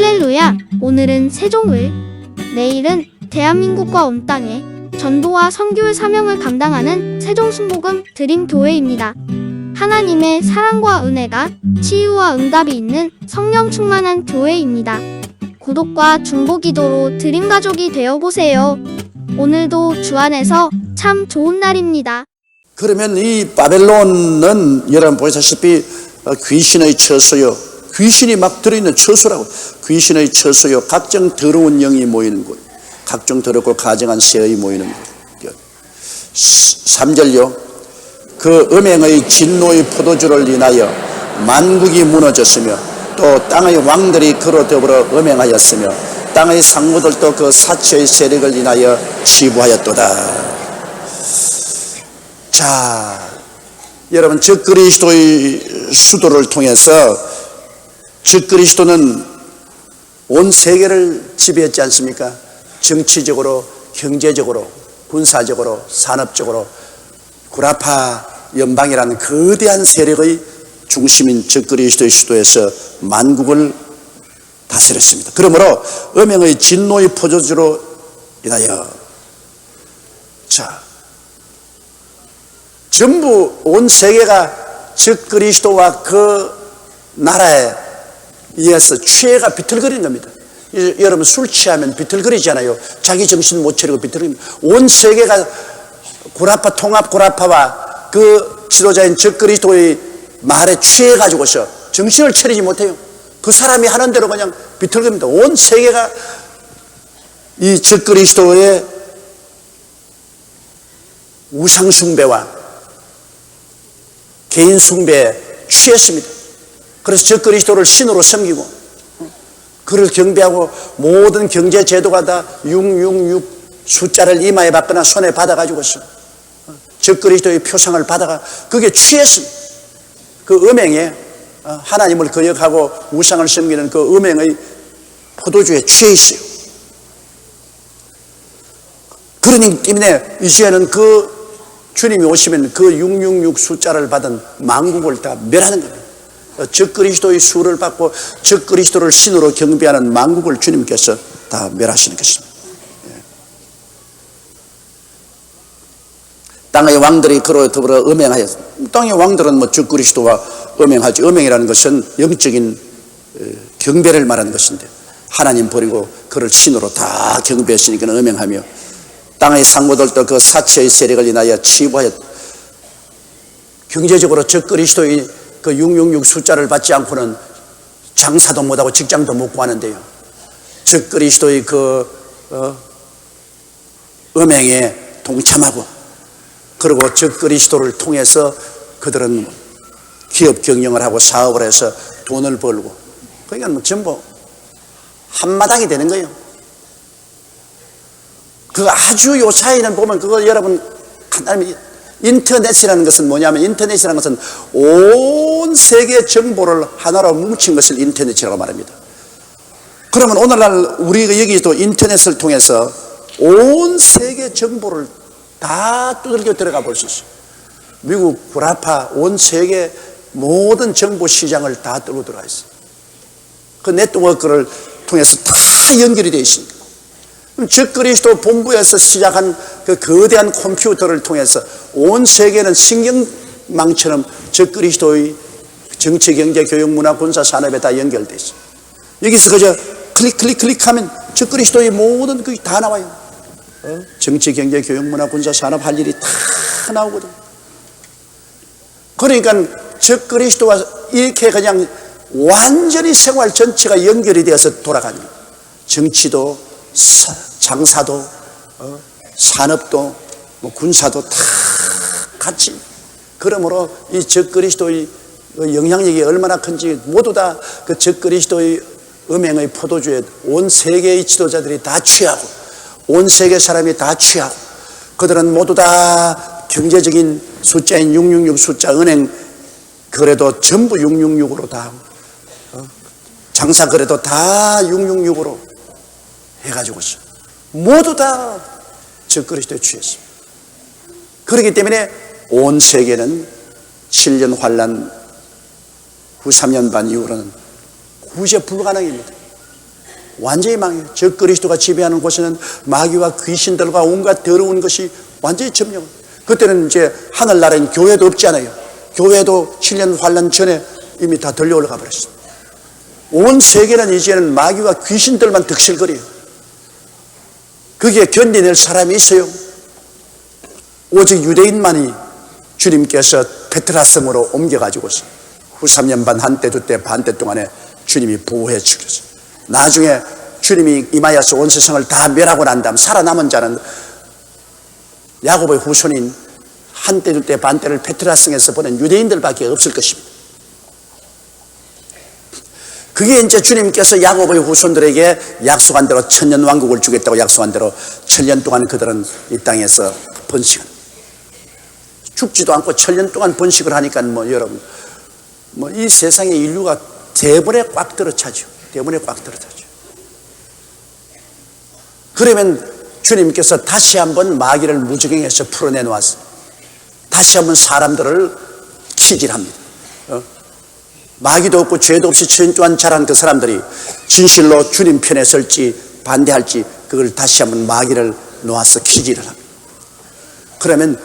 할렐루야! 오늘은 세종을, 내일은 대한민국과 온 땅에 전도와 선교의 사명을 감당하는 세종순복음 드림교회입니다. 하나님의 사랑과 은혜가 치유와 응답이 있는 성령 충만한 교회입니다. 구독과 중보기도로 드림가족이 되어보세요. 오늘도 주 안에서 참 좋은 날입니다. 그러면 이 바벨론은 여러분 보시다시피 귀신의 처소요, 귀신이 막 들어있는 처소라고, 귀신의 처소요, 각종 더러운 영이 모이는 곳, 각종 더럽고 가증한 새의 모이는 곳. 3절요, 그 음행의 진노의 포도주를 인하여 만국이 무너졌으며 또 땅의 왕들이 그로 더불어 음행하였으며 땅의 상무들도 그 사체의 세력을 인하여 치부하였도다. 자, 여러분, 적그리스도의 수도를 통해서, 적그리스도는 온 세계를 지배했지 않습니까? 정치적으로, 경제적으로, 군사적으로, 산업적으로 구라파 연방이라는 거대한 세력의 중심인 적그리스도의 수도에서 만국을 다스렸습니다. 그러므로 음행의 진노의 포도주로 인하여, 자, 전부 온 세계가 적그리스도와 그 나라에 의해서 죄가 비틀거리는 겁니다. 여러분, 술 취하면 비틀거리잖아요. 자기 정신 못 차리고 비틀거립니다. 온 세계가 구라파, 통합 구라파와 그 지도자인 적그리스도의 말에 취해가지고서 정신을 차리지 못해요. 그 사람이 하는 대로 그냥 비틀거립니다. 온 세계가 이 적그리스도의 우상숭배와 개인숭배에 취했습니다. 그래서 적그리스도를 신으로 섬기고 그를 경배하고 모든 경제 제도가 다 666 숫자를 이마에 받거나 손에 받아가지고서 적그리스도의 표상을 받아가 그게 취했습니다. 그 음행에, 하나님을 거역하고 우상을 섬기는 그 음행의 포도주에 취해 있어요. 그러니 때문에 이제는 그 주님이 오시면 그 666 숫자를 받은 만국을 다 멸하는 거예요. 적그리스도의 수를 받고 적그리스도를 신으로 경배하는 만국을 주님께서 다 멸하시는 것입니다. 땅의 왕들이 그로 더불어 음행하였습니다. 땅의 왕들은 뭐 적그리스도와 음행하지. 음행이라는 것은 영적인 경배를 말하는 것인데, 하나님 버리고 그를 신으로 다 경배했으니까 음행하며 땅의 상무들도 그 사체의 세력을 인하여 치부하였. 경제적으로 적그리스도의 그 666 숫자를 받지 않고는 장사도 못하고 직장도 못 구하는데요, 적그리스도의 음행에 동참하고, 그리고 적그리스도를 통해서 그들은 기업 경영을 하고 사업을 해서 돈을 벌고, 그러니까 뭐 전부 한마당이 되는 거예요. 그 아주 요 사이는 보면 그거 여러분 간단히, 인터넷이라는 것은 뭐냐면, 인터넷이라는 것은 온 세계 정보를 하나로 뭉친 것을 인터넷이라고 말합니다. 그러면 오늘날 우리가 여기도 인터넷을 통해서 온 세계 정보를 다 두들겨 들어가 볼 수 있어요. 미국, 구라파, 온 세계 모든 정보 시장을 다 뚫고 들어가 있어요. 그 네트워크를 통해서 다 연결이 되어 있습니다. 적그리스도 본부에서 시작한 그 거대한 컴퓨터를 통해서 온 세계는 신경망처럼 적그리스도의 정치, 경제, 교육, 문화, 군사, 산업에 다 연결되어 있어요. 여기서 그저 클릭하면 적그리스도의 모든 그게 다 나와요. 정치, 경제, 교육, 문화, 군사, 산업 할 일이 다 나오거든. 그러니까 적그리스도와 이렇게 그냥 완전히 생활 전체가 연결이 되어서 돌아가는 거예요. 정치도, 장사도, 산업도, 뭐 군사도 다 같이. 그러므로 이 적그리스도의 영향력이 얼마나 큰지 모두 다 그 적그리스도의 음행의 포도주에 온 세계의 지도자들이 다 취하고, 온 세계 사람이 다 취하고, 그들은 모두 다 경제적인 숫자인 666 숫자, 은행 거래도 전부 666으로 다, 장사 거래도 다 666으로 해가지고서 모두 다 적그리스도에 취했습니다. 그렇기 때문에 온 세계는 7년 환란 후 3년 반 이후로는 구제 불가능입니다. 완전히 망해요. 저 그리스도가 지배하는 곳에는 마귀와 귀신들과 온갖 더러운 것이 완전히 점령. 그때는 이제 하늘나라엔 교회도 없지 않아요. 교회도 7년 8년 전에 이미 다 들려 올라가 버렸어요. 온 세계는 이제는 마귀와 귀신들만 득실거려요. 그게 견뎌낼 사람이 있어요. 오직 유대인만이 주님께서 페트라 성으로 옮겨가지고서 후 3년 반, 한때, 두때, 반때 동안에 주님이 보호해 주셨어요. 나중에 주님이 임하여서 온 세상을 다 멸하고 난 다음 살아남은 자는 야곱의 후손인 한때, 두때, 반때를 페트라 성에서 보낸 유대인들밖에 없을 것입니다. 그게 이제 주님께서 야곱의 후손들에게 약속한 대로 천년 왕국을 주겠다고 약속한 대로 7년 동안 그들은 이 땅에서 번식을 죽지도 않고 7년 동안 번식을 하니까 여러분 이 세상의 인류가 대번에 꽉 들어차죠. 대번에 꽉 들어차죠. 그러면 주님께서 다시 한번 마귀를 무적행해서 풀어내 놓아서 다시 한번 사람들을 치질합니다. 마귀도 없고 죄도 없이 7년 동안 자란 그 사람들이 진실로 주님 편에 설지 반대할지 그걸 다시 한번 마귀를 놓아서 퀴질을 합니다. 그러면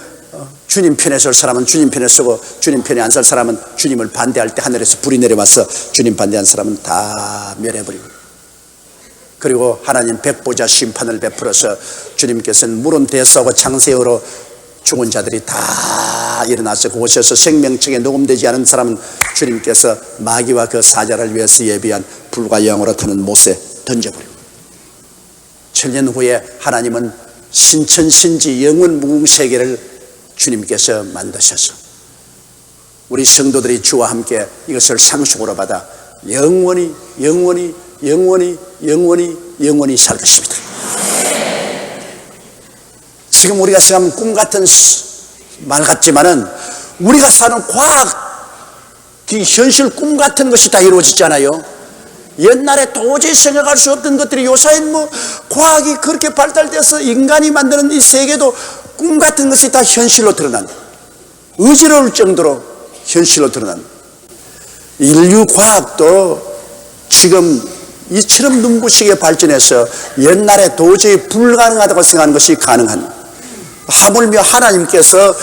주님 편에 설 사람은 주님 편에 서고 주님 편에 안 설 사람은 주님을 반대할 때 하늘에서 불이 내려와서 주님 반대한 사람은 다 멸해버리고, 그리고 하나님 백보자 심판을 베풀어서 주님께서는 물은 대수하고 창세어로 죽은 자들이 다 일어나서 그곳에서 생명책에 녹음되지 않은 사람은 주님께서 마귀와 그 사자를 위해서 예비한 불과 영으로 타는 못에 던져버리고, 7년 후에 하나님은 신천신지 영원 무궁세계를 주님께서 만드셔서 우리 성도들이 주와 함께 이것을 상속으로 받아 영원히 영원히 영원히 영원히 영원히 살 것입니다. 지금 우리가 생각하면 꿈 같은 말 같지만은 우리가 사는 과학이 현실 꿈 같은 것이 다 이루어지잖아요. 옛날에 도저히 생각할 수 없던 것들이 요새는 과학이 그렇게 발달돼서 인간이 만드는 이 세계도 꿈 같은 것이 다 현실로 드러난다. 어지러울 정도로 현실로 드러난다. 인류 과학도 지금 이처럼 눈부시게 발전해서 옛날에 도저히 불가능하다고 생각하는 것이 가능한, 하물며 하나님께서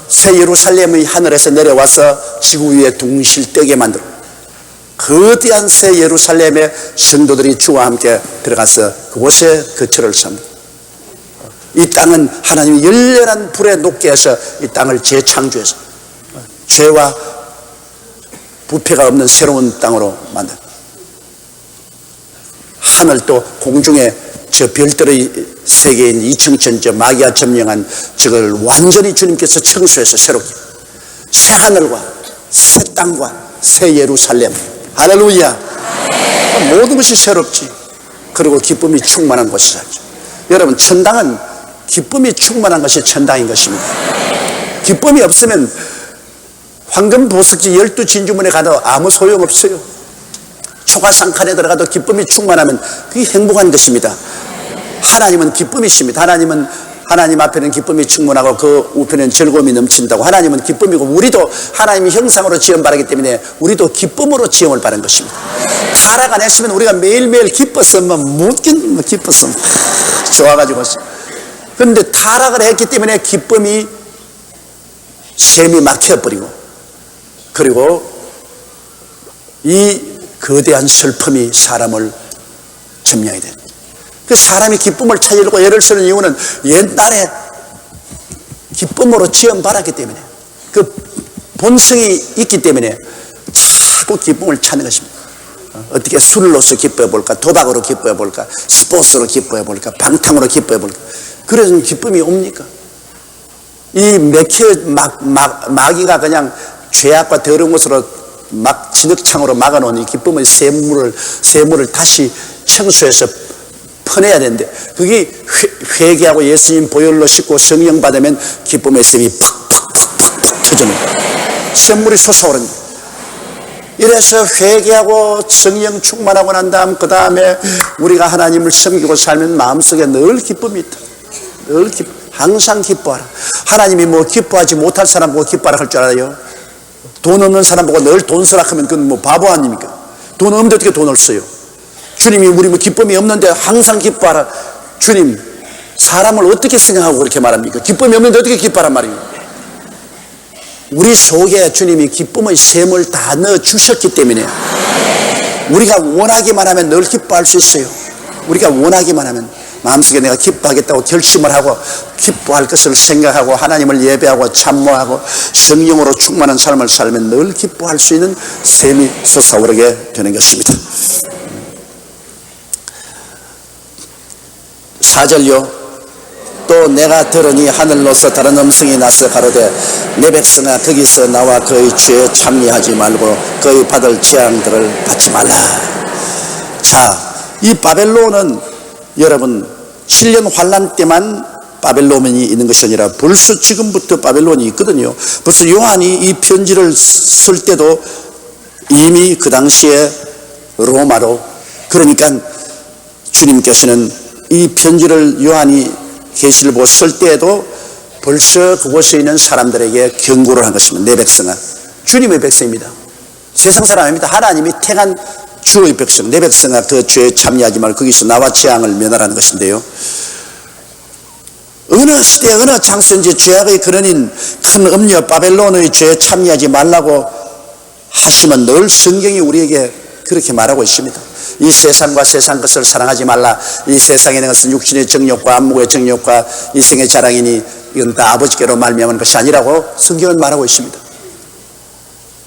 새 예루살렘의 하늘에서 내려와서 지구 위에 둥실 뜨게 만들어 거대한 새 예루살렘에 성도들이 주와 함께 들어가서 그곳에 거처를 삼고, 이 땅은 하나님이 열렬한 불에 녹게 해서 이 땅을 재창조해서 죄와 부패가 없는 새로운 땅으로 만든, 하늘도 공중에 저 별들의 세계인 이층천 저 마귀가 점령한 저걸 완전히 주님께서 청소해서 새롭게 새 하늘과 새 땅과 새 예루살렘, 할렐루야, 모든 것이 새롭지. 그리고 기쁨이 충만한 곳에 살죠. 여러분, 천당은 기쁨이 충만한 것이 천당인 것입니다. 기쁨이 없으면 황금 보석지 12진주문에 가도 아무 소용없어요. 초가상칸에 들어가도 기쁨이 충만하면 그게 행복한 것입니다. 하나님은 기쁨이십니다. 하나님 앞에는 기쁨이 충만하고 그 우편에는 즐거움이 넘친다고. 하나님은 기쁨이고 우리도 하나님의 형상으로 지음 바라기 때문에 우리도 기쁨으로 지음을 바란 것입니다. 타락 안 했으면 우리가 매일매일 기뻤으면 못 기뻤으면 좋아가지고. 그런데 타락을 했기 때문에 기쁨이 샘이 막혀버리고, 그리고 이 거대한 슬픔이 사람을 점령이 됩니다. 그 사람이 기쁨을 찾으려고 애를 쓰는 이유는 옛날에 기쁨으로 지음 받았기 때문에, 그 본성이 있기 때문에 자꾸 기쁨을 찾는 것입니다. 어떻게 술로서 기뻐해 볼까, 도박으로 기뻐해 볼까, 스포츠로 기뻐해 볼까, 방탕으로 기뻐해 볼까. 그래서 기쁨이 옵니까? 이 마귀가 그냥 죄악과 더러운 것으로 막 진흙창으로 막아놓은 이 기쁨의 샘물을 다시 청소해서 퍼내야 되는데, 그게 회개하고 예수님 보혈로 씻고 성령 받으면 기쁨의 샘이 팍팍팍팍 터집니다. 샘물이 솟아오릅니다. 이래서 회개하고 성령 충만하고 난 다음 그 다음에 우리가 하나님을 섬기고 살면 마음속에 늘 기쁨이 있다. 늘 항상 기뻐하라. 하나님이 기뻐하지 못할 사람 보고 기뻐하라 할 줄 알아요? 돈 없는 사람 보고 늘 돈 쓰라 하면 그건 바보 아닙니까? 돈 없는데 어떻게 돈을 써요? 주님이 우리 뭐 기쁨이 없는데 항상 기뻐하라. 주님, 사람을 어떻게 생각하고 그렇게 말합니까? 기쁨이 없는데 어떻게 기뻐하란 말입니까? 우리 속에 주님이 기쁨의 샘을 다 넣어 주셨기 때문에 우리가 원하기만 하면 늘 기뻐할 수 있어요. 우리가 원하기만 하면, 마음속에 내가 기뻐하겠다고 결심을 하고 기뻐할 것을 생각하고 하나님을 예배하고 참모하고 성령으로 충만한 삶을 살면 늘 기뻐할 수 있는 샘이 솟아오르게 되는 것입니다. 4절요. 또 내가 들으니 하늘로서 다른 음성이 나서 가로되 내 백성아 거기서 나와 그의 죄에 참여하지 말고 그의 받을 재앙들을 받지 말라. 자, 이 바벨론은 여러분 7년 환란 때만 바벨론이 있는 것이 아니라 벌써 지금부터 바벨론이 있거든요. 벌써 요한이 이 편지를 쓸 때도 이미 그 당시에 로마로, 그러니까 주님께서는 이 편지를 요한이 계시를 보고 쓸 때에도 벌써 그곳에 있는 사람들에게 경고를 한 것입니다. 내 백성아, 주님의 백성입니다. 세상 사람 아닙니다. 하나님이 택한 주의 백성, 내 백성아 그 죄에 참여하지 말고 거기서 나와 재앙을 면하라는 것인데요. 어느 시대 어느 장소인지 죄악의 근원인 큰 음녀 바벨론의 죄에 참여하지 말라고 하시면 늘 성경이 우리에게 그렇게 말하고 있습니다. 이 세상과 세상 것을 사랑하지 말라. 이 세상에 있는 것은 육신의 정욕과 안목의 정욕과 이생의 자랑이니 이건 다 아버지께로 말미암은 것이 아니라고 성경은 말하고 있습니다.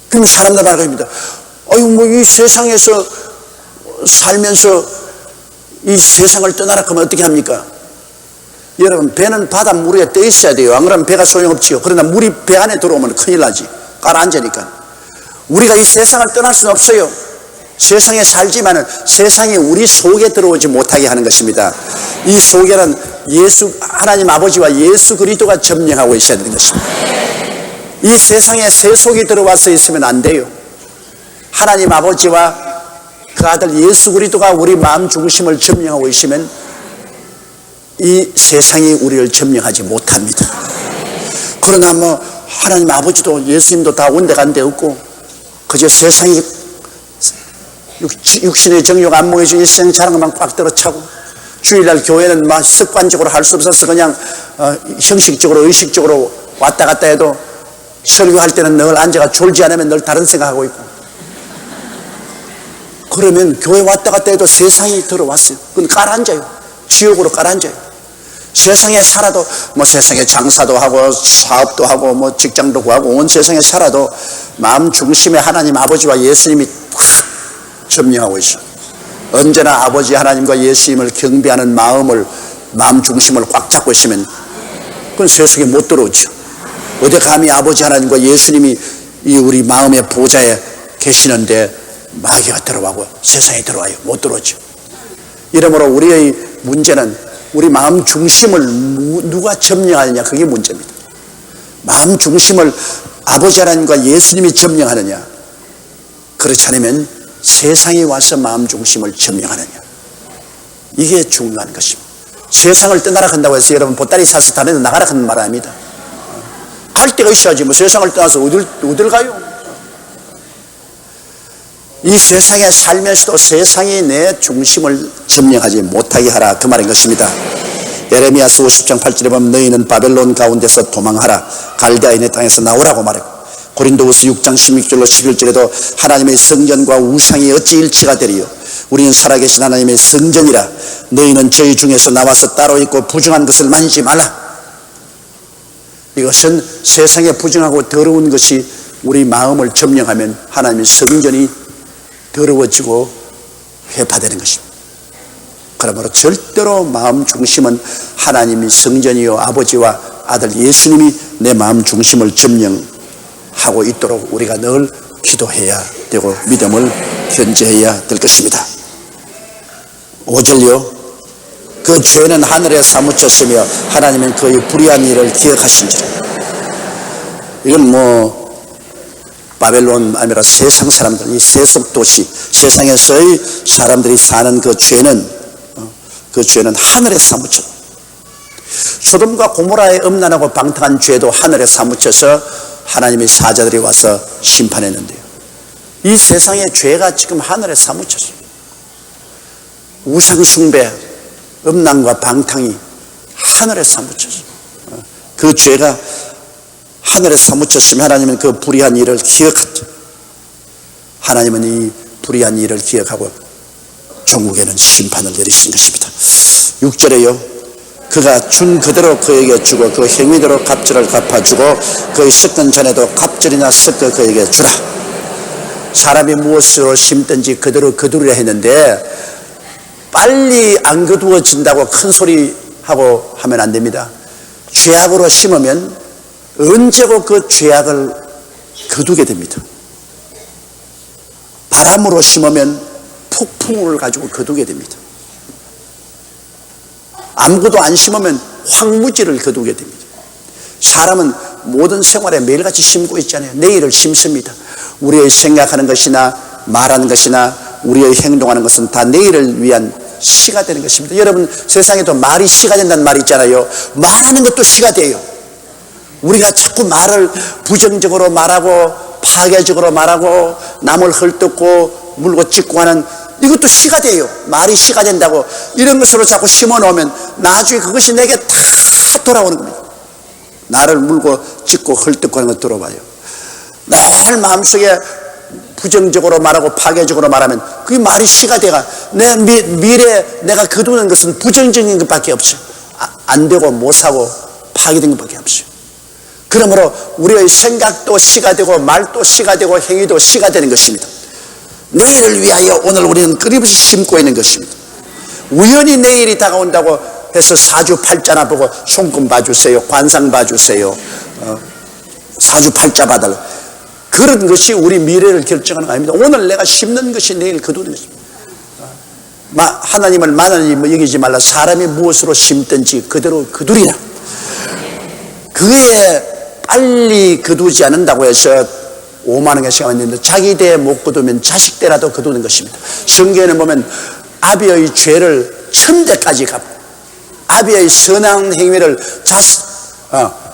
그럼 사람들 말하고 있습니다. 아유, 뭐 이 세상에서 살면서 이 세상을 떠나라 하면 어떻게 합니까? 여러분, 배는 바닷물에 떠 있어야 돼요. 안 그러면 배가 소용없지요. 그러나 물이 배 안에 들어오면 큰일 나지. 가라앉으니까. 우리가 이 세상을 떠날 수는 없어요. 세상에 살지만은 세상이 우리 속에 들어오지 못하게 하는 것입니다. 이 속에는 하나님 아버지와 예수 그리스도가 점령하고 있어야 되는 것입니다. 이 세상에 세속이 들어와서 있으면 안 돼요. 하나님 아버지와 그 아들 예수 그리스도가 우리 마음 중심을 점령하고 있으면 이 세상이 우리를 점령하지 못합니다. 그러나 뭐 하나님 아버지도 예수님도 다 온데간데 없고 그저 세상이 육신의 정욕 안목의 주 일생 자랑만 꽉 들어차고 주일날 교회는 막 습관적으로 할 수 없어서 그냥 형식적으로 의식적으로 왔다 갔다 해도 설교할 때는 늘 앉아가 졸지 않으면 늘 다른 생각하고 있고, 그러면 교회 왔다 갔다 해도 세상이 들어왔어요. 그건 깔아앉아요. 지옥으로 깔아앉아요. 세상에 살아도 뭐 세상에 장사도 하고 사업도 하고 뭐 직장도 구하고 온 세상에 살아도 마음 중심에 하나님 아버지와 예수님이 확 점령하고 있어. 언제나 아버지 하나님과 예수님을 경배하는 마음 중심을 꽉 잡고 있으면 그건 세상에 못 들어오죠. 어디 감히 아버지 하나님과 예수님이 이 우리 마음의 보좌에 계시는데 마귀가 들어가고 세상에 들어와요. 못 들어오죠. 이러므로 우리의 문제는 우리 마음 중심을 누가 점령하느냐, 그게 문제입니다. 마음 중심을 아버지 하나님과 예수님이 점령하느냐, 그렇지 않으면 세상이 와서 마음 중심을 점령하느냐, 이게 중요한 것입니다. 세상을 떠나라 한다고 해서 여러분 보따리 사서 다른 데 나가라 하는 말 아닙니다. 갈 데가 있어야지 뭐 세상을 떠나서 어딜 가요? 이 세상에 살면서도 세상이 내 중심을 점령하지 못하게 하라, 그 말인 것입니다. 예레미야서 50장 8절에 보면 너희는 바벨론 가운데서 도망하라, 갈대아인의 땅에서 나오라고 말하고, 고린도후서 6장 16절로 11절에도 하나님의 성전과 우상이 어찌 일치가 되리요, 우리는 살아계신 하나님의 성전이라, 너희는 저희 중에서 나와서 따로 있고 부정한 것을 만지지 말라. 이것은 세상에 부정하고 더러운 것이 우리 마음을 점령하면 하나님의 성전이 더러워지고 회파되는 것입니다. 그러므로 절대로 마음 중심은 하나님이 성전이요 아버지와 아들 예수님이 내 마음 중심을 점령하고 있도록 우리가 늘 기도해야 되고 믿음을 견지해야 될 것입니다. 5절요. 그 죄는 하늘에 사무쳤으며 하나님은 그의 불의한 일을 기억하신지라. 이건 뭐 바벨론 아니라 세상 사람들, 이 세속 도시, 세상에서의 사람들이 사는 그 죄는 하늘에 사무쳐. 소돔과 고모라의 음란하고 방탕한 죄도 하늘에 사무쳐서 하나님의 사자들이 와서 심판했는데요. 이 세상의 죄가 지금 하늘에 사무쳤어요. 우상숭배, 음란과 방탕이 하늘에 사무쳤어. 그 죄가 하늘에 사무쳤으면 하나님은 그 불의한 일을 기억했죠. 하나님은 이 불의한 일을 기억하고 종국에는 심판을 내리신 것입니다. 6절에요. 그가 준 그대로 그에게 주고 그 행위대로 갑절을 갚아주고 그의 섞은 전에도 갑절이나 섞어 그에게 주라. 사람이 무엇으로 심든지 그대로 거두리라 했는데 빨리 안 거두어진다고 큰 소리 하고 하면 안 됩니다. 죄악으로 심으면 언제고 그 죄악을 거두게 됩니다. 바람으로 심으면 폭풍을 가지고 거두게 됩니다. 아무것도 안 심으면 황무지를 거두게 됩니다. 사람은 모든 생활에 매일같이 심고 있잖아요. 내일을 심습니다. 우리의 생각하는 것이나 말하는 것이나 우리의 행동하는 것은 다 내일을 위한 시가 되는 것입니다. 여러분, 세상에도 말이 시가 된다는 말이 있잖아요. 말하는 것도 시가 돼요. 우리가 자꾸 말을 부정적으로 말하고 파괴적으로 말하고 남을 헐뜯고 물고 찢고 하는 이것도 시가 돼요. 말이 시가 된다고 이런 것으로 자꾸 심어놓으면 나중에 그것이 내게 다 돌아오는 겁니다. 나를 물고 찢고 헐뜯고 하는 것 들어봐요. 늘 마음속에 부정적으로 말하고 파괴적으로 말하면 그게 말이 시가 돼가 내 미래에 내가 거두는 것은 부정적인 것밖에 없어요. 안 되고 못 사고 파괴된 것밖에 없어요. 그러므로 우리의 생각도 시가 되고 말도 시가 되고 행위도 시가 되는 것입니다. 내일을 위하여 오늘 우리는 끊임없이 심고 있는 것입니다. 우연히 내일이 다가온다고 해서 사주팔자나 보고 손금 봐주세요, 관상 봐주세요, 사주팔자 봐달라, 그런 것이 우리 미래를 결정하는 거 아닙니다. 오늘 내가 심는 것이 내일 거두는 것입니다. 하나님을 만원히 여기지 말라. 사람이 무엇으로 심든지 그대로 거두리라. 그에 빨리 거두지 않는다고 해서 오만한 것이 있는데 자기 대에 못 거두면 자식 대라도 거두는 것입니다. 성경에는 보면 아비의 죄를 1000대까지 갚고 아비의 선한 행위를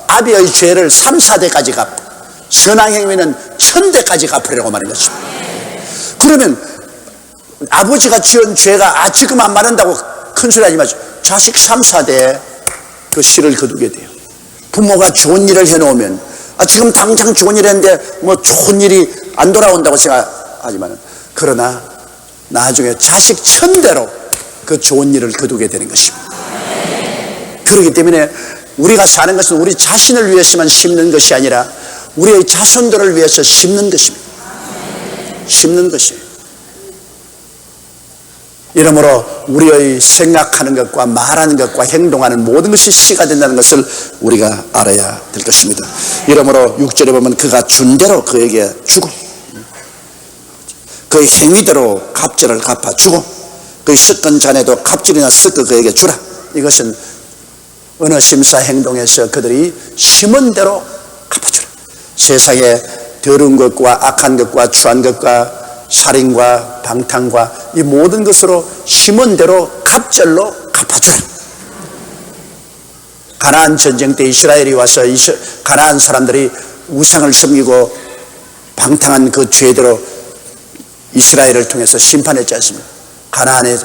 아비의 죄를 3, 4대까지 갚고 선한 행위는 1000대까지 갚으라고 말하는 것입니다. 그러면 아버지가 지은 죄가 지금 안 말한다고 큰 소리 하지 마시고 자식 3, 4대 그 씨를 거두게 돼요. 부모가 좋은 일을 해놓으면 지금 당장 좋은 일 했는데 뭐 좋은 일이 안 돌아온다고 생각하지만 그러나 나중에 자식 1000대로 그 좋은 일을 거두게 되는 것입니다. 그렇기 때문에 우리가 사는 것은 우리 자신을 위해서만 심는 것이 아니라 우리의 자손들을 위해서 심는 것입니다. 심는 것이에요. 이러므로 우리의 생각하는 것과 말하는 것과 행동하는 모든 것이 시가 된다는 것을 우리가 알아야 될 것입니다. 이러므로 6절에 보면 그가 준 대로 그에게 주고 그의 행위대로 갑절을 갚아주고 그의 섞은 잔에도 갑절이나 섞어 그에게 주라. 이것은 어느 심사 행동에서 그들이 심은 대로 갚아주라. 세상에 더러운 것과 악한 것과 추한 것과 살인과 방탕과 이 모든 것으로 심은 대로 갑절로 갚아주라. 가나안 전쟁 때 이스라엘이 와서 가나안 사람들이 우상을 섬기고 방탕한 그 죄대로 이스라엘을 통해서 심판했지 않습니까? 가나안의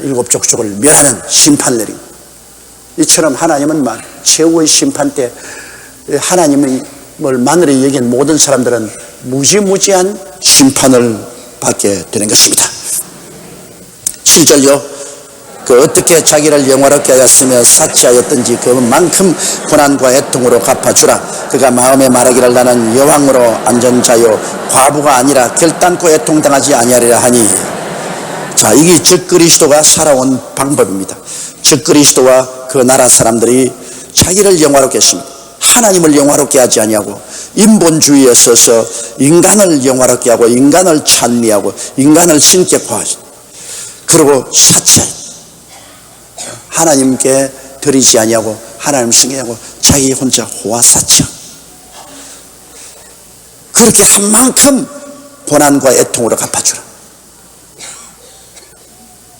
7 족속을 멸하는 심판을 내린 이처럼 하나님은 최후의 심판 때 하나님을 마늘에 여긴 모든 사람들은 무지무지한 심판을 받게 되는 것입니다. 7절요. 그 어떻게 자기를 영화롭게 하였으며 사치하였든지 그만큼 고난과 애통으로 갚아주라. 그가 마음에 말하기를 나는 여왕으로 앉은 자요 과부가 아니라 결단코 애통당하지 아니하리라 하니. 자, 이게 적그리스도가 살아온 방법입니다. 적그리스도와 그 나라 사람들이 자기를 영화롭게 했습니다. 하나님을 영화롭게 하지 아니하고 인본주의에 서서 인간을 영화롭게 하고 인간을 찬미하고 인간을 신격화하시. 그리고 사치. 하나님께 드리지 아니하고 하나님 승리하고 자기 혼자 호화사치. 그렇게 한 만큼 고난과 애통으로 갚아주라.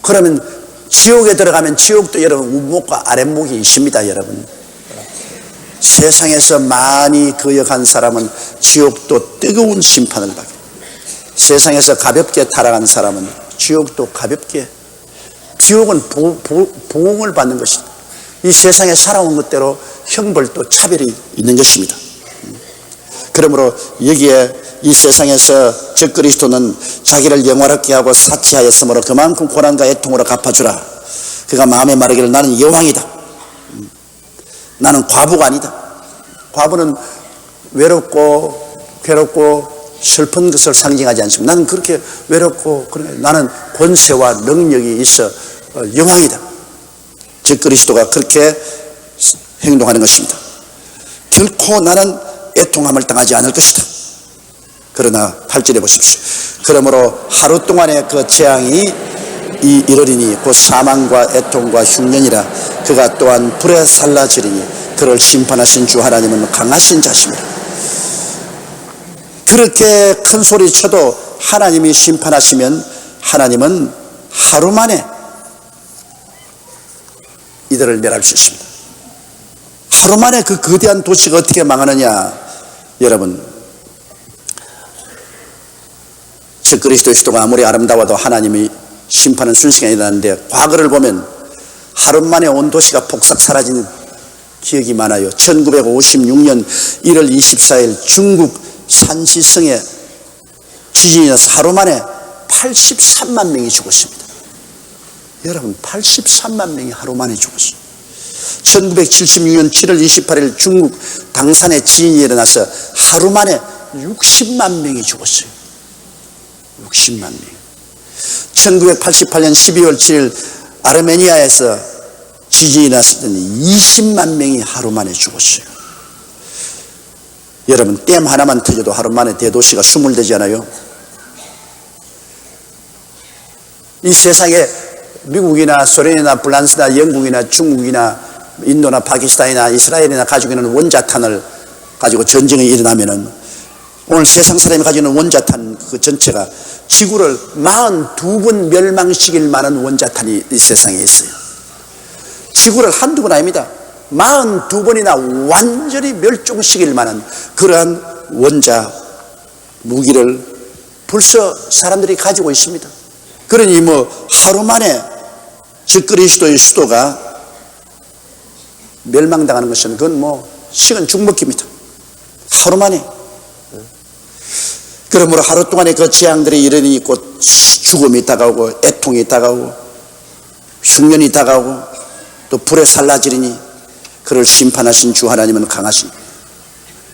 그러면 지옥에 들어가면 지옥도 여러분 우목과 아랫목이 있습니다. 여러분 세상에서 많이 거역한 사람은 지옥도 뜨거운 심판을 받게, 세상에서 가볍게 타락한 사람은 지옥도 가볍게 지옥은 보응을 받는 것이다. 이 세상에 살아온 것대로 형벌도 차별이 있는 것입니다. 그러므로 여기에 이 세상에서 적그리스도는 자기를 영화롭게 하고 사치하였으므로 그만큼 고난과 애통으로 갚아주라. 그가 마음에 말하기를 나는 여왕이다. 나는 과부가 아니다. 과부는 외롭고 괴롭고 슬픈 것을 상징하지 않습니다. 나는 그렇게 외롭고 나는 권세와 능력이 있어 여왕이다. 적그리스도가 그렇게 행동하는 것입니다. 결코 나는 애통함을 당하지 않을 것이다. 그러나 8절에 보십시오. 그러므로 하루 동안의 그 재앙이 이르리니 곧 사망과 애통과 흉년이라. 그가 또한 불에 살라지리니 그를 심판하신 주 하나님은 강하신 자십니다. 그렇게 큰 소리 쳐도 하나님이 심판하시면 하나님은 하루 만에 이들을 멸할 수 있습니다. 하루 만에 그 거대한 도시가 어떻게 망하느냐. 여러분, 적그리스도의 수도가 아무리 아름다워도 하나님이 심판은 순식간에 일어나는데, 과거를 보면 하루 만에 온 도시가 폭삭 사라진 기억이 많아요. 1956년 1월 24일 중국 산시성에 지진이 나서 하루 만에 83만 명이 죽었습니다. 여러분, 83만 명이 하루 만에 죽었어요. 1976년 7월 28일 중국 당산에 지진이 일어나서 하루 만에 60만 명이 죽었어요. 60만 명. 1988년 12월 7일 아르메니아에서 지진이 났을 때는 20만 명이 하루 만에 죽었어요. 여러분, 댐 하나만 터져도 하루 만에 대도시가 수몰되잖아요. 이 세상에 미국이나 소련이나 프랑스나 영국이나 중국이나 인도나 파키스탄이나 이스라엘이나 가지고 있는 원자탄을 가지고 전쟁이 일어나면은, 오늘 세상 사람이 가지고 있는 원자탄 그 전체가 지구를 42번 멸망시킬 만한 원자탄이 이 세상에 있어요. 지구를 한두 번 아닙니다. 42번이나 완전히 멸종시킬 만한 그러한 원자 무기를 벌써 사람들이 가지고 있습니다. 그러니 하루 만에 적그리스도의 수도가 멸망당하는 것은 그건 식은 죽먹기입니다. 하루 만에. 그러므로 하루 동안에 그 재앙들이 이르니 곧 죽음이 다가오고 애통이 다가오고 흉년이 다가오고 또 불에 살라지리니 그를 심판하신 주 하나님은 강하신,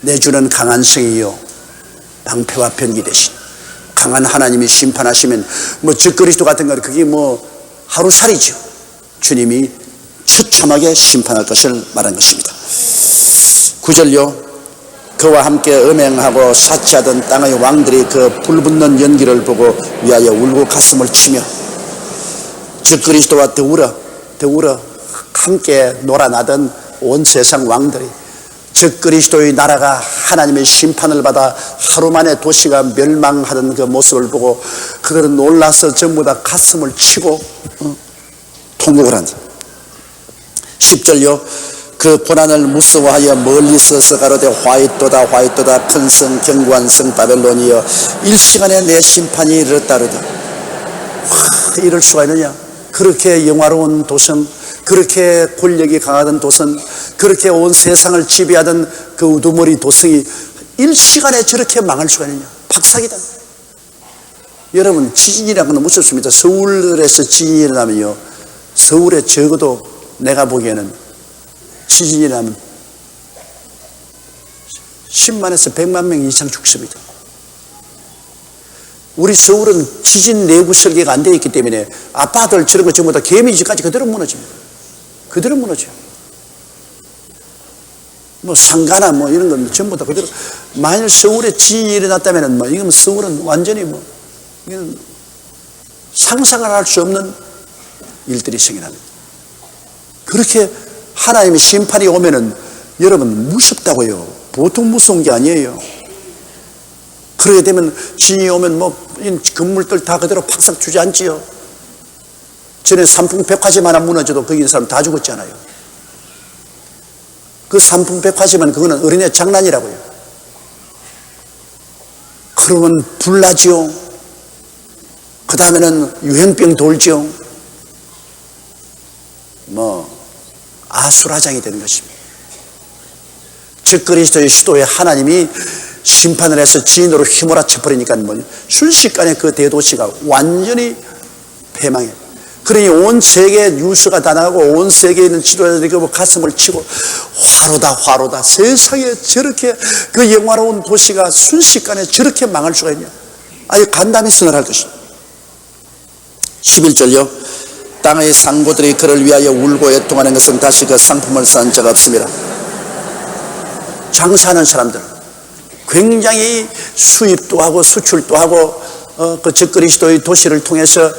내 주는 강한 성이요 방패와 변기 되신 강한 하나님이 심판하시면 적그리스도 같은 건 그게 하루살이죠. 주님이 처참하게 심판할 것을 말한 것입니다. 9절요. 그와 함께 음행하고 사치하던 땅의 왕들이 그 불붙는 연기를 보고 위하여 울고 가슴을 치며, 적그리스도와 더불어 함께 놀아나던 온 세상 왕들이 적그리스도의 나라가 하나님의 심판을 받아 하루 만에 도시가 멸망하던 그 모습을 보고 그들은 놀라서 전부 다 가슴을 치고 통곡을 한다. 10절요. 그 고난을 무서워하여 멀리 서서 가로되 화이토다 화이토다 큰 성 견고한 성 바벨론이여 일시간에 내 심판이 이르렀다르다. 이럴 수가 있느냐. 그렇게 영화로운 도성, 그렇게 권력이 강하던 도성, 그렇게 온 세상을 지배하던 그 우두머리 도성이 일시간에 저렇게 망할 수가 있느냐. 박사기다. 여러분, 지진이라는 건 무섭습니다. 서울에서 지진이 일어나면요, 서울에 적어도 내가 보기에는 지진이 나면 10만에서 100만 명 이상 죽습니다. 우리 서울은 지진 내부 설계가 안 되어 있기 때문에 아파트를 저런 것 전부 다 개미집까지 그대로 무너집니다. 그대로 무너져요. 상가나 이런 건 전부 다 그대로. 만일 서울에 지진이 일어났다면 이건 서울은 완전히 이건 상상을 할 수 없는 일들이 생겨납니다. 그렇게 하나님의 심판이 오면은 여러분 무섭다고요. 보통 무서운 게 아니에요. 그러게 되면 지진이 오면 건물들 다 그대로 팍삭 주저앉지요. 전에 삼풍백화점 하나 무너져도 거기 있는 사람 다 죽었잖아요. 그 삼풍백화점은 그거는 어린애 장난이라고요. 그러면 불나지요. 그 다음에는 유행병 돌지요. 아수라장이 되는 것입니다. 적그리스도의 수도에 하나님이 심판을 해서 지인으로 휘몰아쳐 버리니까 순식간에 그 대도시가 완전히 패망해. 그러니 온 세계 뉴스가 다 나가고 온 세계에 있는 지도자들이 그 가슴을 치고 화로다 세상에 저렇게 그 영화로운 도시가 순식간에 저렇게 망할 수가 있냐. 아주 간담이 선언할 것입니다. 11절요. 땅의 상고들이 그를 위하여 울고 애통하는 것은 다시 그 상품을 산 자가 없습니다. 장사하는 사람들 굉장히 수입도 하고 수출도 하고 그 적그리스도의 도시를 통해서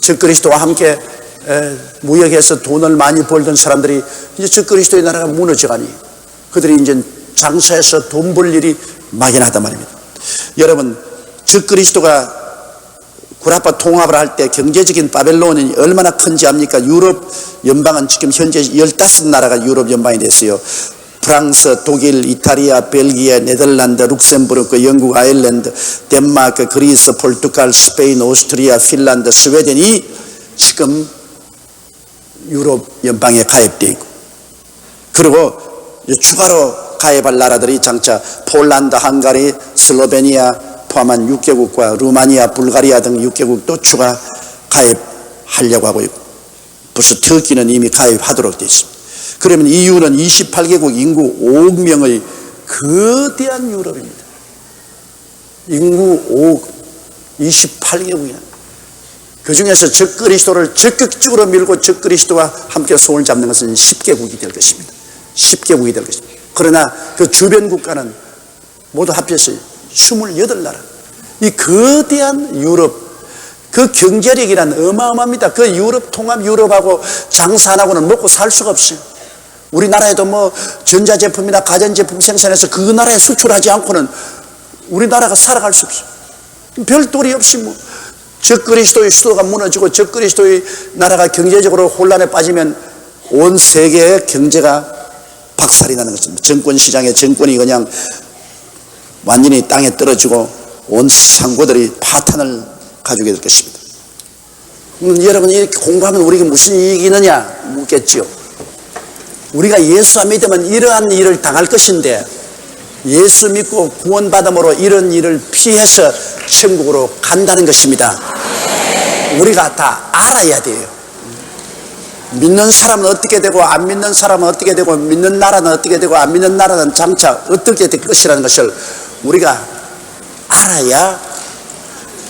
적그리스도와 함께 무역해서 돈을 많이 벌던 사람들이 이제 적그리스도의 나라가 무너져가니 그들이 이제 장사해서 돈 벌 일이 막연하단 말입니다. 여러분, 적그리스도가 구라파 통합을 할 때 경제적인 바벨론이 얼마나 큰지 압니까? 유럽 연방은 지금 현재 15나라가 유럽 연방이 됐어요. 프랑스, 독일, 이탈리아, 벨기에, 네덜란드, 룩셈부르크, 영국, 아일랜드, 덴마크, 그리스, 포르투갈, 스페인, 오스트리아, 핀란드, 스웨덴이 지금 유럽 연방에 가입되어 있고, 그리고 추가로 가입할 나라들이 장차 폴란드, 헝가리, 슬로베니아 포함한 6개국과 루마니아, 불가리아 등 6개국도 추가 가입하려고 하고 있고, 벌써 터키는 이미 가입하도록 되어 있습니다. 그러면 EU는 28개국 인구 5억 명의 거대한 유럽입니다. 인구 5억, 28개국이나. 그 중에서 적그리스도를 적극적으로 밀고 적그리스도와 함께 손을 잡는 것은 10개국이 될 것입니다. 10개국이 될 것입니다. 그러나 그 주변 국가는 모두 합쳐서 28나라. 이 거대한 유럽, 그 경제력이란 어마어마합니다. 그 유럽 통합 유럽하고 장사 안 하고는 먹고 살 수가 없어요. 우리나라에도 뭐 전자제품이나 가전제품 생산해서 그 나라에 수출하지 않고는 우리나라가 살아갈 수 없어요. 별도리 없이 뭐 적그리스도의 수도가 무너지고 적그리스도의 나라가 경제적으로 혼란에 빠지면 온 세계의 경제가 박살이 나는 것입니다. 정권시장의 정권이 그냥 완전히 땅에 떨어지고 온 상고들이 파탄을 가지게 될 것입니다. 여러분, 이렇게 공부하면 우리가 무슨 이익이 있느냐 묻겠지요. 우리가 예수 안 믿으면 이러한 일을 당할 것인데 예수 믿고 구원받음으로 이런 일을 피해서 천국으로 간다는 것입니다. 우리가 다 알아야 돼요. 믿는 사람은 어떻게 되고 안 믿는 사람은 어떻게 되고 믿는 나라는 어떻게 되고 안 믿는 나라는 장차 어떻게 될 것이라는 것을 우리가 알아야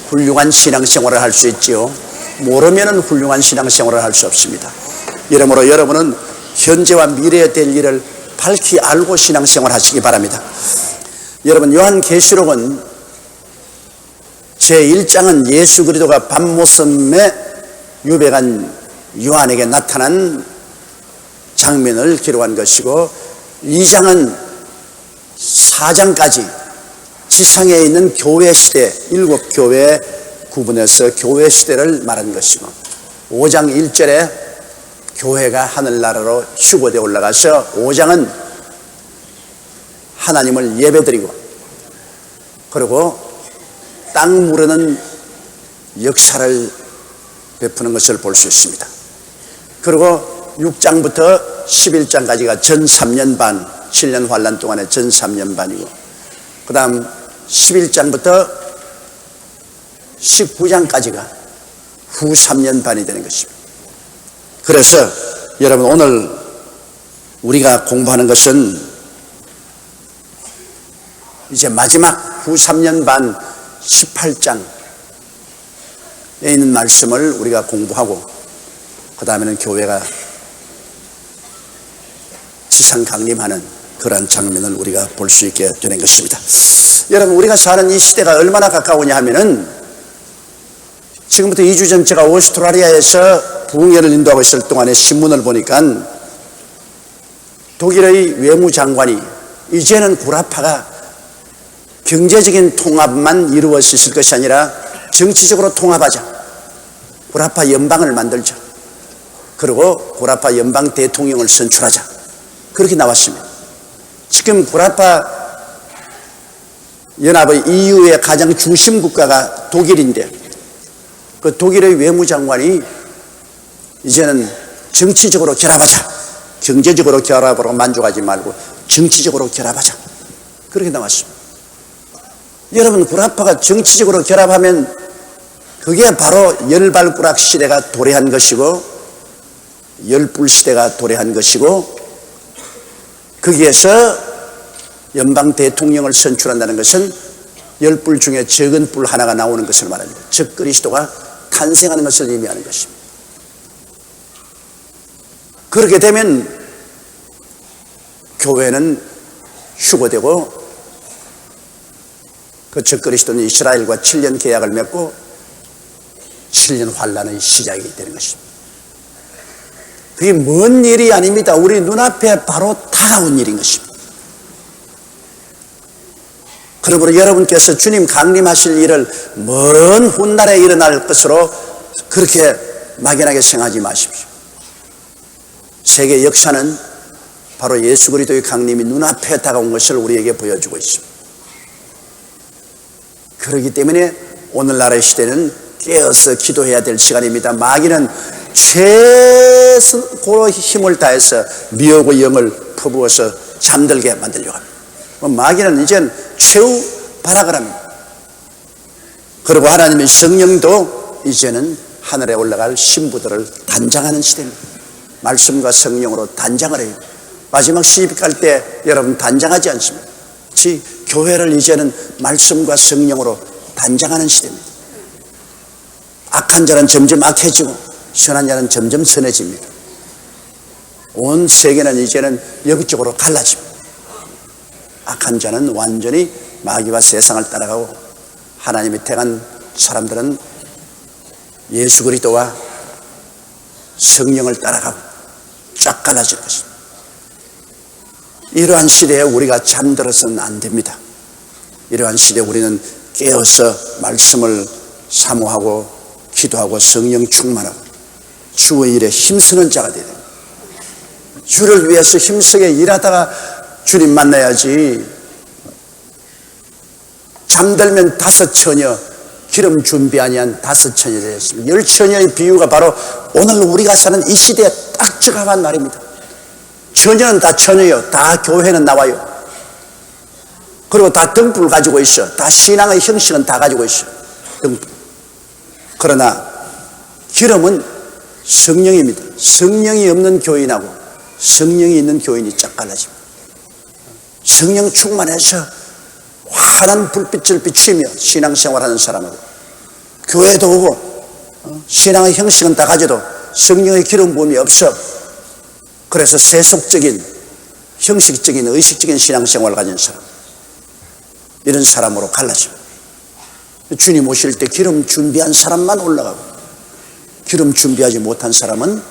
훌륭한 신앙생활을 할 수 있지요. 모르면 훌륭한 신앙생활을 할 수 없습니다. 이러므로 여러분은 현재와 미래에 될 일을 밝히 알고 신앙생활 하시기 바랍니다. 여러분, 요한계시록은 제1장은 예수 그리스도가 밤모섬에 유백한 요한에게 나타난 장면을 기록한 것이고, 2장은 4장까지 지상에 있는 교회 시대, 7교회 구분해서 교회 시대를 말한 것이고, 5장 1절에 교회가 하늘나라로 휴거되어 올라가서 5장은 하나님을 예배드리고, 그리고 땅 무르는 역사를 베푸는 것을 볼 수 있습니다. 그리고 6장부터 11장까지가 전 3년 반, 7년 환란 동안의 전 3년 반이고, 그 다음 11장부터 19장까지가 후 3년 반이 되는 것입니다. 그래서 여러분, 오늘 우리가 공부하는 것은 이제 마지막 후 3년 반 18장에 있는 말씀을 우리가 공부하고, 그 다음에는 교회가 지상 강림하는 그러한 장면을 우리가 볼 수 있게 되는 것입니다. 여러분, 우리가 사는 이 시대가 얼마나 가까우냐 하면은, 지금부터 2주 전 제가 오스트라리아에서 부흥회를 인도하고 있을 동안에 신문을 보니까 독일의 외무장관이 이제는 구라파가 경제적인 통합만 이루어질 것이 아니라 정치적으로 통합하자, 구라파 연방을 만들자, 그리고 구라파 연방 대통령을 선출하자, 그렇게 나왔습니다. 지금 구라파 연합의 EU의 가장 중심 국가가 독일인데, 그 독일의 외무장관이 이제는 정치적으로 결합하자. 경제적으로 결합하고 만족하지 말고 정치적으로 결합하자. 그렇게 나왔습니다. 여러분, 구라파가 정치적으로 결합하면 그게 바로 열발구락 시대가 도래한 것이고 열불 시대가 도래한 것이고 거기에서 연방 대통령을 선출한다는 것은 열불 중에 적은 불 하나가 나오는 것을 말합니다. 즉 그리스도가 탄생하는 것을 의미하는 것입니다. 그렇게 되면 교회는 휴거되고 그 즉 그리스도는 이스라엘과 7년 계약을 맺고 7년 환란의 시작이 되는 것입니다. 그게 먼 일이 아닙니다. 우리 눈앞에 바로 다가온 일인 것입니다. 그러므로 여러분께서 주님 강림하실 일을 먼 훗날에 일어날 것으로 그렇게 막연하게 생각하지 마십시오. 세계 역사는 바로 예수 그리스도의 강림이 눈앞에 다가온 것을 우리에게 보여주고 있습니다. 그렇기 때문에 오늘날의 시대는 깨어서 기도해야 될 시간입니다. 마귀는 최고로 힘을 다해서 미혹의 영을 퍼부어서 잠들게 만들려고 합니다. 마귀는 이젠 최후 발악을 합니다. 그리고 하나님의 성령도 이제는 하늘에 올라갈 신부들을 단장하는 시대입니다. 말씀과 성령으로 단장을 해요. 마지막 시집갈 때 여러분 단장하지 않습니다. 교회를 이제는 말씀과 성령으로 단장하는 시대입니다. 악한 자는 점점 악해지고 선한 자는 점점 선해집니다. 온 세계는 이제는 영적으로 갈라집니다. 악한 자는 완전히 마귀와 세상을 따라가고 하나님이 택한 사람들은 예수 그리스도와 성령을 따라가고 쫙 갈라질 것입니다. 이러한 시대에 우리가 잠들어서는 안 됩니다. 이러한 시대에 우리는 깨어서 말씀을 사모하고 기도하고 성령 충만하고 주의 일에 힘쓰는 자가 되야 됩니다. 주를 위해서 힘쓰게 일하다가 주님 만나야지. 잠들면 5처녀 기름 준비하니 한 5처녀 되었습니다. 10처녀의 비유가 바로 오늘 우리가 사는 이 시대에 딱 적합한 말입니다. 처녀는 다 처녀요. 다 교회는 나와요. 그리고 다 등불 가지고 있어. 다 신앙의 형식은 다 가지고 있어. 등불. 그러나 기름은 성령입니다. 성령이 없는 교인하고 성령이 있는 교인이 쫙 갈라집니다. 성령 충만해서 환한 불빛을 비추며 신앙생활하는 사람하고 교회도 오고 신앙의 형식은 다 가져도 성령의 기름 부음이 없어. 그래서 세속적인 형식적인 의식적인 신앙생활을 가진 사람, 이런 사람으로 갈라집니다. 주님 오실 때 기름 준비한 사람만 올라가고 기름 준비하지 못한 사람은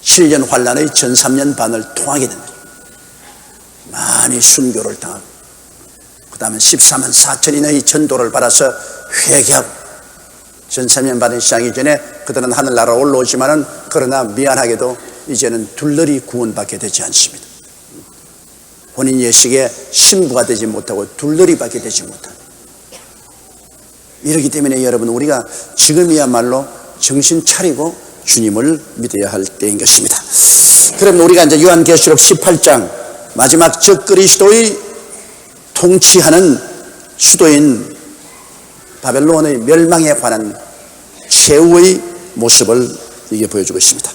7년 환란의 전 3년 반을 통하게 됩니다. 많이 순교를 당하고 그 다음에 14만 4천인의 전도를 받아서 회개하고 전 3년 반이 시작하기 전에 그들은 하늘나라로 올라오지만은 그러나 미안하게도 이제는 둘러리 구원받게 되지 않습니다. 본인 예식에 신부가 되지 못하고 둘러리 받게 되지 못합니다. 이렇기 때문에 여러분 우리가 지금이야말로 정신 차리고 주님을 믿어야 할 때인 것입니다. 그럼 우리가 이제 요한계시록 18장 마지막 적 그리스도의 통치하는 수도인 바벨론의 멸망에 관한 최후의 모습을 이게 보여주고 있습니다.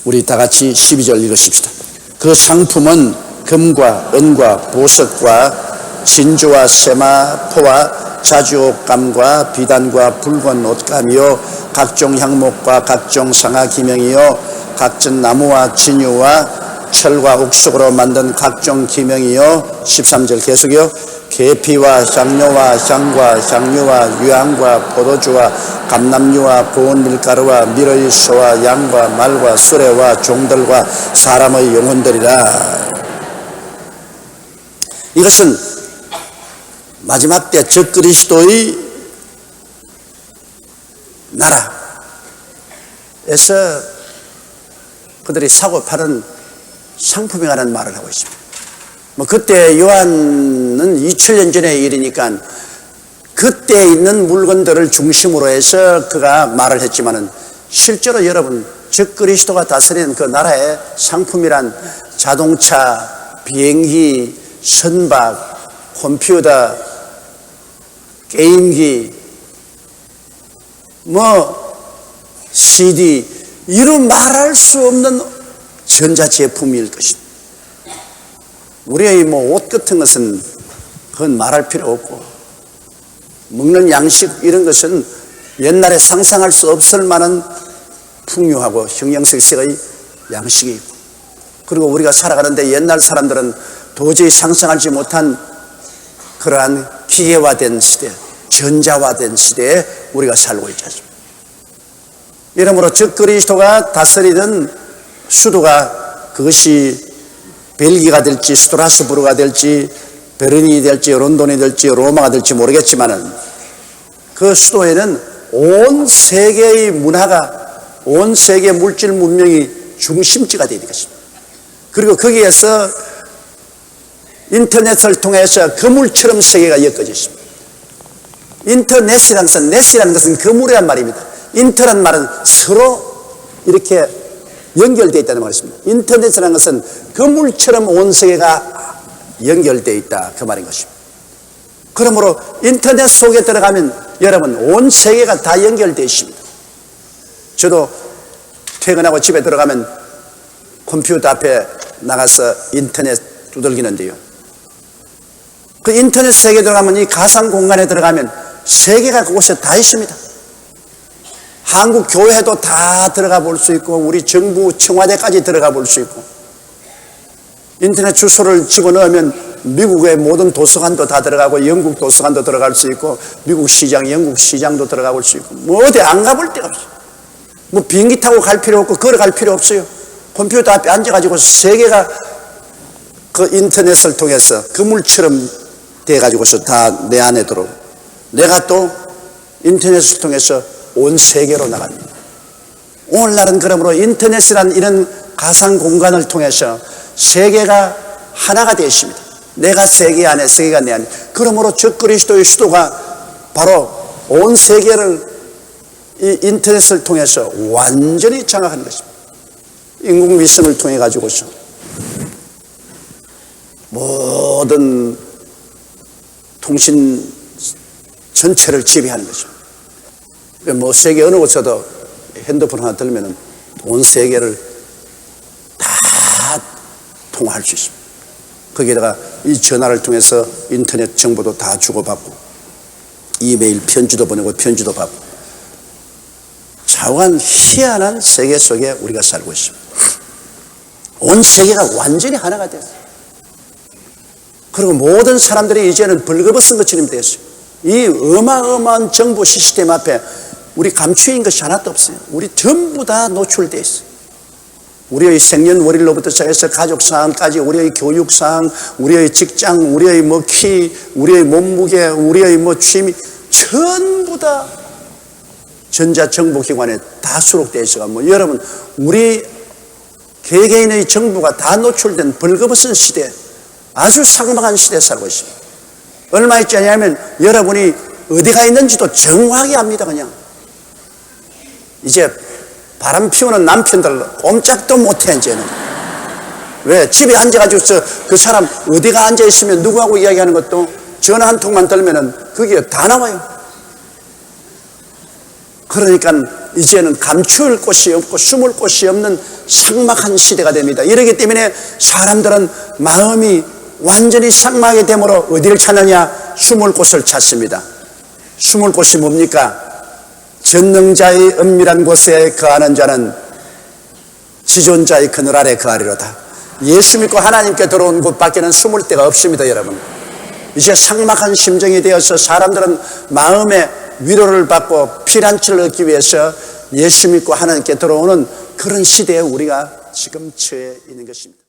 우리 다 같이 12절 읽으십시다. 그 상품은 금과 은과 보석과 진주와 세마포와 자주옷감과 비단과 붉은 옷감이요 각종 향목과 각종 상아 기명이요 각종 나무와 진유와 철과 옥석으로 만든 각종 기명이요 13절 계속이요 계피와 향료와 향과 향유와 유향과 포도주와 감람유와 고운 밀가루와 밀의 소와 양과 말과 수레와 종들과 사람의 영혼들이라. 이것은 마지막 때 적 그리스도의 나라에서 그들이 사고 파는 상품이라는 말을 하고 있습니다. 그때 요한은 2000년 전의 일이니까 그때 있는 물건들을 중심으로 해서 그가 말을 했지만은 실제로 여러분 적그리스도가 다스리는 그 나라의 상품이란 자동차, 비행기, 선박, 컴퓨터, 게임기, CD, 이런 말할 수 없는 전자제품일 것입니다. 우리의 옷 같은 것은 그건 말할 필요 없고, 먹는 양식 이런 것은 옛날에 상상할 수 없을 만한 풍요하고 형형색색의 양식이 있고, 그리고 우리가 살아가는데 옛날 사람들은 도저히 상상하지 못한 그러한 기계화된 시대, 전자화된 시대에 우리가 살고 있지 않습니까? 이러므로 적그리스도가 다스리던 수도가 그것이 벨기가 될지 스트라스부르가 될지 베르린이 될지 런던이 될지 로마가 될지 모르겠지만은 그 수도에는 온 세계의 문화가, 온 세계 물질 문명이 중심지가 되는 것입니다. 그리고 거기에서 인터넷을 통해서 그물처럼 세계가 엮어져 있습니다. 넷이라는 것은 그물이란 말입니다. 인터란 말은 서로 이렇게 연결되어 있다는 말입니다. 인터넷이라는 것은 그물처럼 온 세계가 연결되어 있다, 그 말인 것입니다. 그러므로 인터넷 속에 들어가면 여러분 온 세계가 다 연결되어 있습니다. 저도 퇴근하고 집에 들어가면 컴퓨터 앞에 나가서 인터넷 두들기는데요, 그 인터넷 세계에 들어가면, 이 가상 공간에 들어가면 세계가 그곳에 다 있습니다. 한국 교회도 다 들어가 볼 수 있고, 우리 정부 청와대까지 들어가 볼 수 있고, 인터넷 주소를 집어넣으면 미국의 모든 도서관도 다 들어가고, 영국 도서관도 들어갈 수 있고, 미국 시장, 영국 시장도 들어가 볼 수 있고, 어디 안 가볼 데가 없어요. 비행기 타고 갈 필요 없고 걸어갈 필요 없어요. 컴퓨터 앞에 앉아가지고 세계가 그 인터넷을 통해서 그물처럼 돼가지고서 다 내 안에 들어오고, 내가 또 인터넷을 통해서 온 세계로 나갑니다. 오늘날은 그러므로 인터넷이라는 이런 가상 공간을 통해서 세계가 하나가 되어 있습니다. 내가 세계 안에, 세계가 내 안에. 그러므로 적그리스도의 수도가 바로 온 세계를 이 인터넷을 통해서 완전히 장악하는 것입니다. 인공위성을 통해 가지고서 모든 통신 전체를 지배하는 것입니다. 세계 어느 곳에도 핸드폰 하나 들면 온 세계를 다 통화할 수 있습니다. 거기에다가 이 전화를 통해서 인터넷 정보도 다 주고받고, 이메일 편지도 보내고 편지도 받고, 자우한 희한한 세계 속에 우리가 살고 있습니다. 온 세계가 완전히 하나가 됐어요. 그리고 모든 사람들이 이제는 벌거벗은 것처럼 됐어요. 이 어마어마한 정보 시스템 앞에 우리 감추인 것이 하나도 없어요. 우리 전부 다 노출되어 있어요. 우리의 생년월일로부터 시작해서 가족사항까지, 우리의 교육사항, 우리의 직장, 우리의 키, 우리의 몸무게, 우리의 취미, 전부 다 전자정보기관에 다 수록되어 있어가 여러분, 우리 개개인의 정보가 다 노출된 벌거벗은 시대, 아주 삭막한 시대에 살고 있습니다. 얼마 있지 않냐면 여러분이 어디가 있는지도 정확하게 압니다. 그냥 이제 바람 피우는 남편들 꼼짝도 못해. 이제는 왜? 집에 앉아가지고 그 사람 어디가 앉아있으면 누구하고 이야기하는 것도 전화 한 통만 들면은 그게 다 나와요. 그러니까 이제는 감출 곳이 없고 숨을 곳이 없는 삭막한 시대가 됩니다. 이러기 때문에 사람들은 마음이 완전히 삭막이 되므로 어디를 찾느냐? 숨을 곳을 찾습니다. 숨을 곳이 뭡니까? 전능자의 은밀한 곳에 거하는 자는 지존자의 그늘 아래 거하리로다. 예수 믿고 하나님께 들어온 곳밖에는 숨을 데가 없습니다. 여러분, 이제 삭막한 심정이 되어서 사람들은 마음의 위로를 받고 피난처를 얻기 위해서 예수 믿고 하나님께 들어오는 그런 시대에 우리가 지금 처해 있는 것입니다.